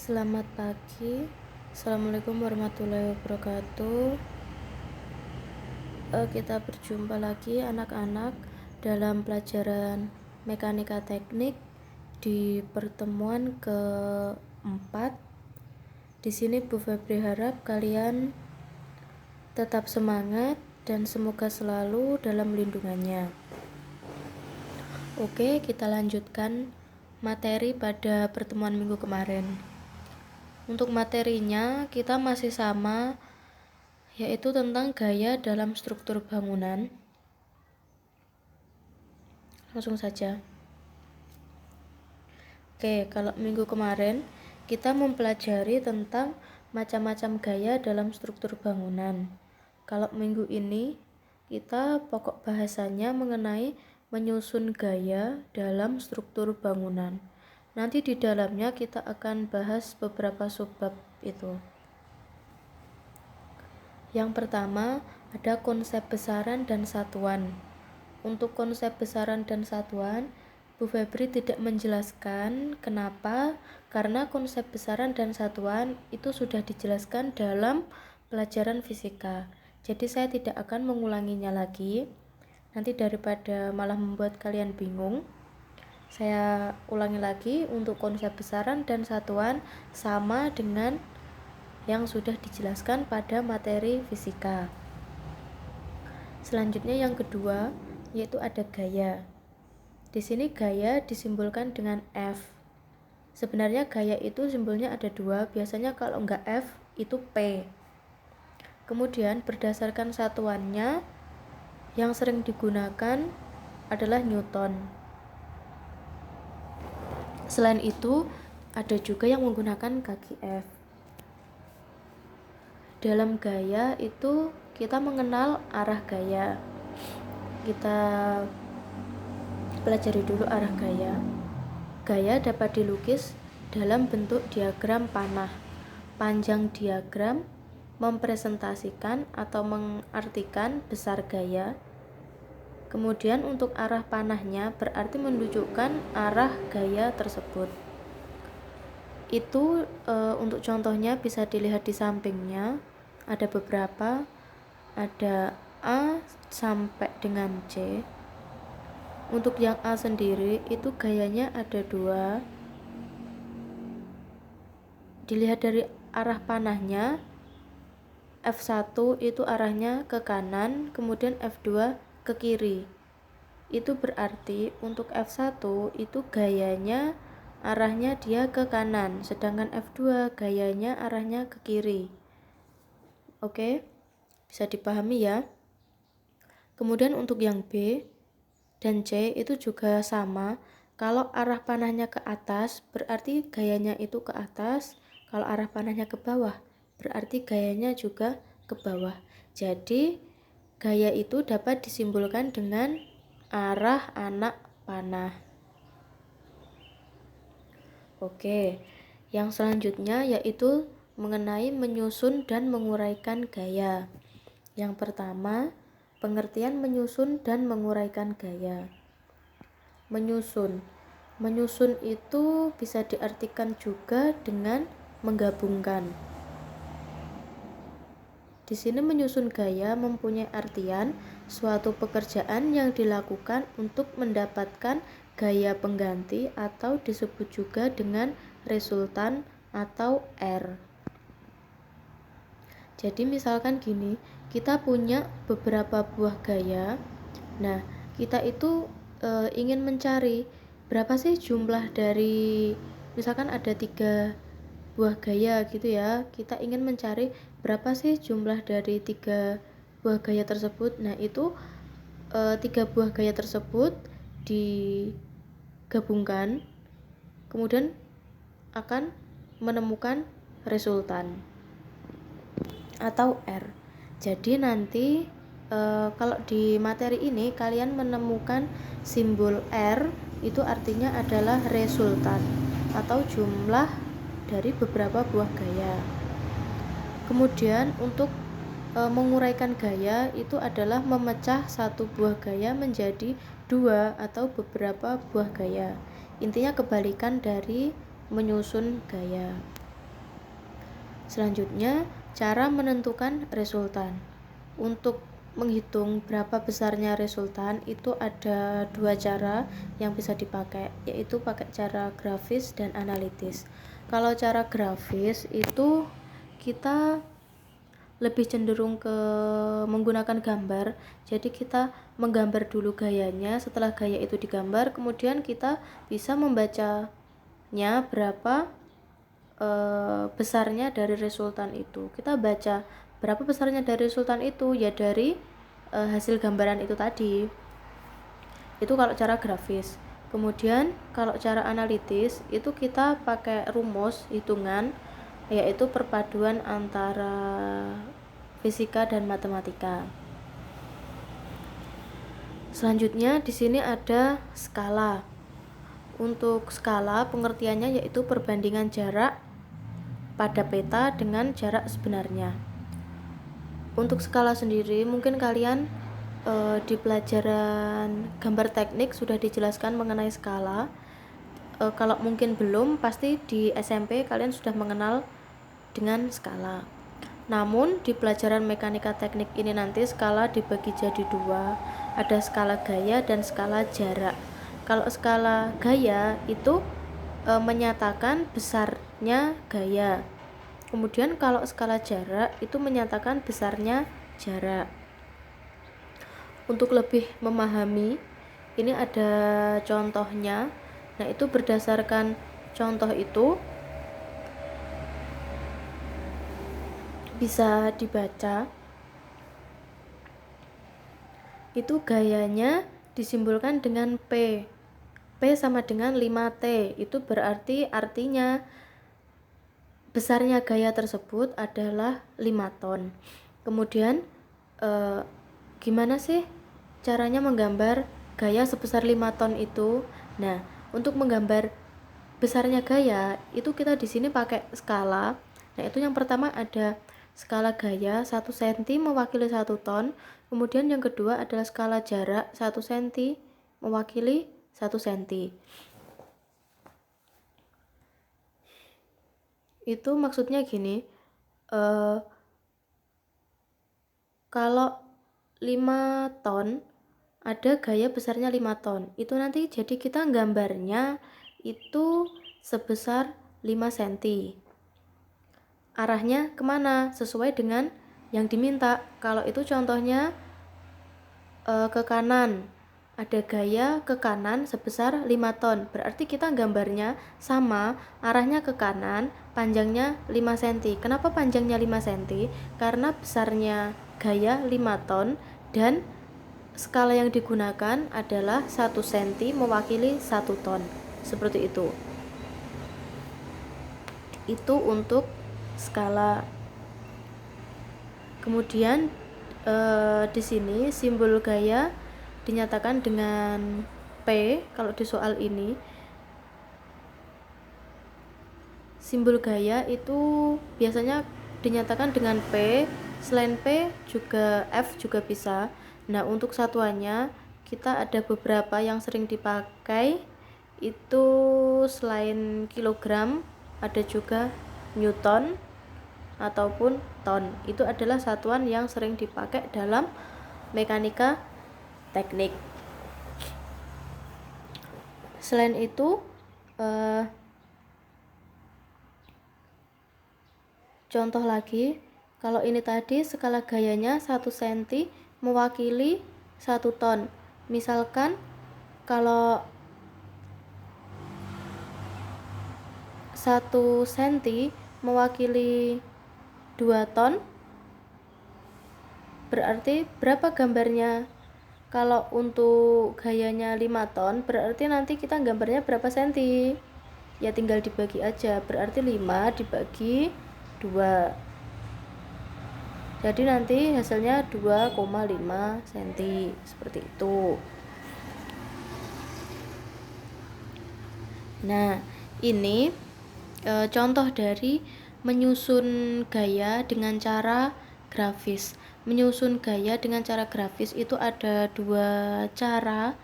Selamat pagi, Assalamualaikum warahmatullahi wabarakatuh. Kita berjumpa lagi anak-anak dalam pelajaran mekanika teknik di pertemuan keempat. Di sini Bu Febri harap kalian tetap semangat dan semoga selalu dalam lindungannya. Oke, kita lanjutkan materi pada pertemuan minggu kemarin. Untuk materinya kita masih sama, yaitu tentang gaya dalam struktur bangunan. Langsung saja. Oke, kalau minggu kemarin kita mempelajari tentang macam-macam gaya dalam struktur bangunan. Kalau minggu ini kita pokok bahasanya mengenai menyusun gaya dalam struktur bangunan. Nanti di dalamnya kita akan bahas beberapa subbab itu. Yang pertama ada konsep besaran dan satuan. Untuk konsep besaran dan satuan, Bu Febri tidak menjelaskan kenapa, karena konsep besaran dan satuan itu sudah dijelaskan dalam pelajaran fisika. Jadi saya tidak akan mengulanginya lagi. Nanti daripada malah membuat kalian bingung, saya ulangi lagi. Untuk konsep besaran dan satuan sama dengan yang sudah dijelaskan pada materi fisika. Selanjutnya yang kedua yaitu ada gaya. Di sini gaya disimbolkan dengan F. Sebenarnya gaya itu simbolnya ada dua, biasanya kalau enggak F itu P. Kemudian berdasarkan satuannya yang sering digunakan adalah Newton. Selain itu ada juga yang menggunakan kaki F. Dalam gaya itu kita mengenal arah gaya. Kita pelajari dulu arah gaya. Gaya dapat dilukis dalam bentuk diagram panah. Panjang diagram mempresentasikan atau mengartikan besar gaya. Kemudian untuk arah panahnya berarti menunjukkan arah gaya tersebut. Itu untuk contohnya bisa dilihat di sampingnya. Ada beberapa, ada A sampai dengan C. Untuk yang A sendiri itu gayanya ada dua. Dilihat dari arah panahnya, F1 itu arahnya ke kanan, kemudian F2 ke kiri. Itu berarti untuk F1 itu gayanya arahnya dia ke kanan, sedangkan F2 gayanya arahnya ke kiri. Oke, bisa dipahami ya. Kemudian untuk yang B dan C itu juga sama. Kalau arah panahnya ke atas berarti gayanya itu ke atas, kalau arah panahnya ke bawah berarti gayanya juga ke bawah. Jadi gaya itu dapat disimbolkan dengan arah anak panah. Oke, yang selanjutnya yaitu mengenai menyusun dan menguraikan gaya. Yang pertama, pengertian menyusun dan menguraikan gaya. Menyusun itu bisa diartikan juga dengan menggabungkan. Di sini menyusun gaya mempunyai artian suatu pekerjaan yang dilakukan untuk mendapatkan gaya pengganti atau disebut juga dengan resultan atau R. Jadi misalkan gini, kita punya beberapa buah gaya. Nah, kita itu ingin mencari berapa sih jumlah dari, misalkan ada 3 buah gaya gitu ya, kita ingin mencari berapa sih jumlah dari 3 buah gaya tersebut. Nah, itu 3 buah gaya tersebut digabungkan, kemudian akan menemukan resultan atau R. Jadi nanti kalau di materi ini kalian menemukan simbol R, itu artinya adalah resultan atau jumlah dari beberapa buah gaya. Kemudian untuk menguraikan gaya itu adalah memecah satu buah gaya menjadi 2 atau beberapa buah gaya. Intinya kebalikan dari menyusun gaya. Selanjutnya, cara menentukan resultan. Untuk menghitung berapa besarnya resultan itu ada dua cara yang bisa dipakai, yaitu pakai cara grafis dan analitis. Kalau cara grafis itu kita lebih cenderung ke menggunakan gambar. Jadi kita menggambar dulu gayanya, setelah gaya itu digambar, kemudian kita bisa membacanya berapa besarnya dari resultan itu. Kita baca berapa besarnya dari resultan itu, ya dari hasil gambaran itu tadi. Itu kalau cara grafis. Kemudian kalau cara analitis itu kita pakai rumus hitungan, yaitu perpaduan antara fisika dan matematika. Selanjutnya di sini ada skala. Untuk skala pengertiannya yaitu perbandingan jarak pada peta dengan jarak sebenarnya. Untuk skala sendiri mungkin kalian di pelajaran gambar teknik sudah dijelaskan mengenai skala. Kalau mungkin belum, pasti di SMP kalian sudah mengenal dengan skala. Namun di pelajaran mekanika teknik ini nanti skala dibagi jadi dua, ada skala gaya dan skala jarak. Kalau skala gaya itu menyatakan besarnya gaya. Kemudian kalau skala jarak itu menyatakan besarnya jarak. Untuk lebih memahami, ini ada contohnya. Nah, itu berdasarkan contoh itu bisa dibaca. Itu gayanya disimbolkan dengan P. P sama dengan 5T. Itu berarti artinya besarnya gaya tersebut adalah 5 ton. Kemudian gimana sih caranya menggambar gaya sebesar 5 ton itu? Nah, untuk menggambar besarnya gaya itu kita di sini pakai skala. Nah, itu yang pertama ada skala gaya 1 cm mewakili 1 ton. Kemudian yang kedua adalah skala jarak 1 cm mewakili 1 cm. Itu maksudnya gini, kalau 5 ton ada gaya besarnya 5 ton, itu nanti jadi kita gambarnya itu sebesar 5 cm. Arahnya kemana? Sesuai dengan yang diminta. Kalau itu contohnya ke kanan, ada gaya ke kanan sebesar 5 ton, berarti kita gambarnya sama, arahnya ke kanan, panjangnya 5 cm. Kenapa panjangnya 5 cm? Karena besarnya gaya 5 ton dan skala yang digunakan adalah 1 cm mewakili 1 ton. Seperti itu. Itu untuk skala. Kemudian di sini simbol gaya dinyatakan dengan P. Kalau di soal ini simbol gaya itu biasanya dinyatakan dengan P. Selain P juga F juga bisa. Nah, untuk satuannya kita ada beberapa yang sering dipakai, itu selain kilogram ada juga newton ataupun ton. Itu adalah satuan yang sering dipakai dalam mekanika teknik. Selain itu contoh lagi, kalau ini tadi skala gayanya 1 cm mewakili 1 ton. Misalkan kalau 1 cm mewakili 2 ton, berarti berapa gambarnya? Kalau untuk gayanya 5 ton, berarti nanti kita gambarnya berapa senti? Ya tinggal dibagi aja, berarti 5 dibagi 2. Jadi nanti hasilnya 2,5 cm, seperti itu. Nah, ini contoh dari menyusun gaya dengan cara grafis. Menyusun gaya dengan cara grafis itu ada dua cara,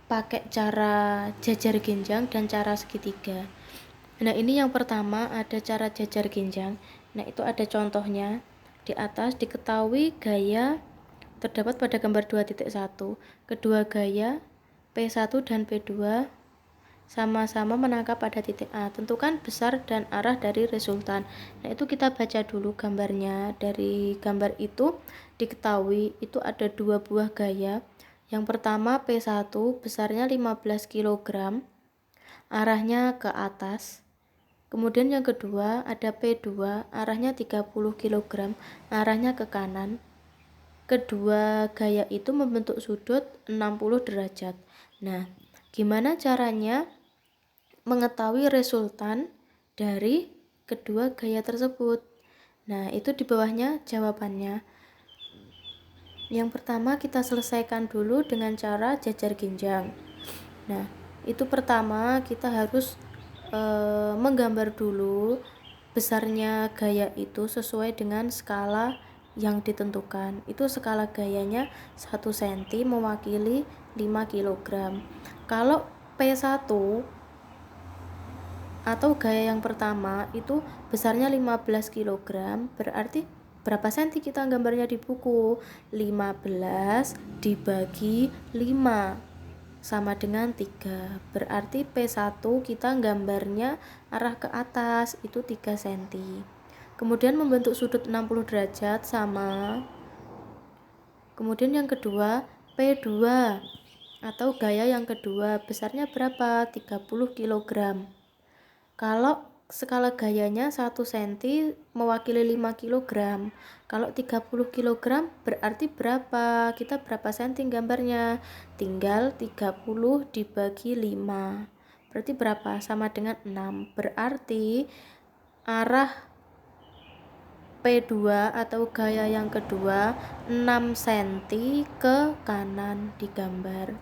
pakai cara jajar genjang dan cara segitiga. Nah, ini yang pertama ada cara jajar genjang. Nah, itu ada contohnya. Di atas diketahui gaya terdapat pada gambar 2.1. Kedua gaya P1 dan P2 sama-sama menangkap pada titik A. Tentukan besar dan arah dari resultan. Nah, itu kita baca dulu gambarnya. Dari gambar itu diketahui itu ada dua buah gaya. Yang pertama P1 besarnya 15 kg, arahnya ke atas. Kemudian yang kedua ada P2, arahnya 30 kg, arahnya ke kanan. Kedua gaya itu membentuk sudut 60 derajat. Nah, gimana caranya mengetahui resultan dari kedua gaya tersebut? Nah, itu di bawahnya jawabannya. Yang pertama kita selesaikan dulu dengan cara jajar ginjang. Nah, itu pertama kita harus menggambar dulu besarnya gaya itu sesuai dengan skala yang ditentukan. Itu skala gayanya 1 cm mewakili 5 kg. Kalau P1 atau gaya yang pertama itu besarnya 15 kg, berarti berapa senti kita gambarnya di buku? 15 dibagi 5 sama dengan 3. Berarti P1 kita gambarnya arah ke atas, itu 3 cm. Kemudian membentuk sudut 60 derajat sama. Kemudian yang kedua, P2 atau gaya yang kedua besarnya berapa? 30 kg. Kalau skala gayanya 1 cm mewakili 5 kg. Kalau 30 kg berarti berapa? Kita berapa cm gambarnya? Tinggal 30 dibagi 5. Berarti berapa? Sama dengan 6. Berarti arah P2 atau gaya yang kedua 6 cm ke kanan digambar.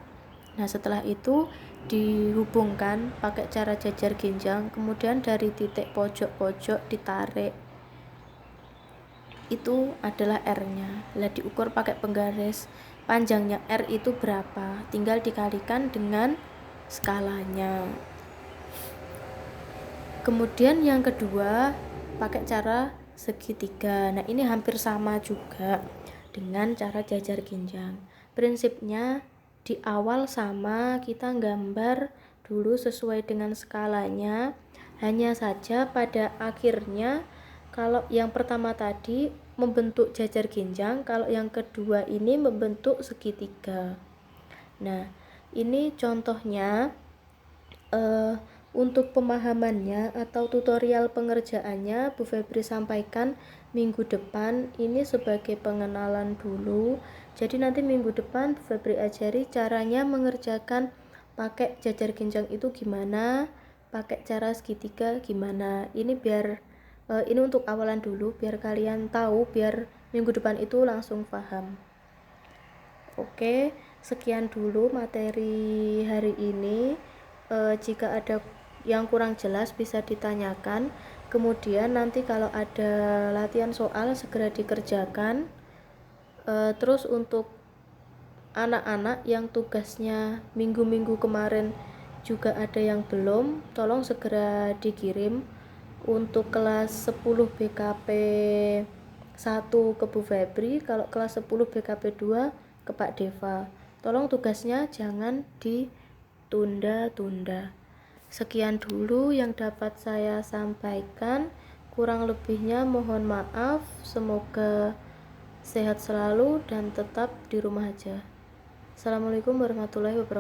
Nah, setelah itu dihubungkan pakai cara jajar ginjang, kemudian dari titik pojok-pojok ditarik. Itu adalah R-nya. Lah diukur pakai penggaris. Panjangnya R itu berapa? Tinggal dikalikan dengan skalanya. Kemudian yang kedua pakai cara segitiga. Nah, ini hampir sama juga dengan cara jajar ginjang. Prinsipnya di awal sama, kita gambar dulu sesuai dengan skalanya. Hanya saja pada akhirnya kalau yang pertama tadi membentuk jajar ginjang, kalau yang kedua ini membentuk segitiga. Nah, ini contohnya untuk pemahamannya atau tutorial pengerjaannya Bu Febri sampaikan minggu depan. Ini sebagai pengenalan dulu. Jadi nanti minggu depan Bu Febri ajari caranya mengerjakan pakai jajar ginjang itu gimana, pakai cara segitiga gimana. Ini biar ini untuk awalan dulu biar kalian tahu, biar minggu depan itu langsung paham. Oke, sekian dulu materi hari ini. Jika ada yang kurang jelas bisa ditanyakan. Kemudian nanti kalau ada latihan soal segera dikerjakan. Terus untuk anak-anak yang tugasnya minggu-minggu kemarin juga ada yang belum, tolong segera dikirim. Untuk kelas 10 BKP 1 ke Bu Febri, kalau kelas 10 BKP 2 ke Pak Deva. Tolong tugasnya jangan ditunda-tunda. Sekian dulu yang dapat saya sampaikan. Kurang lebihnya mohon maaf. Semoga sehat selalu dan tetap di rumah aja. Assalamualaikum warahmatullahi wabarakatuh.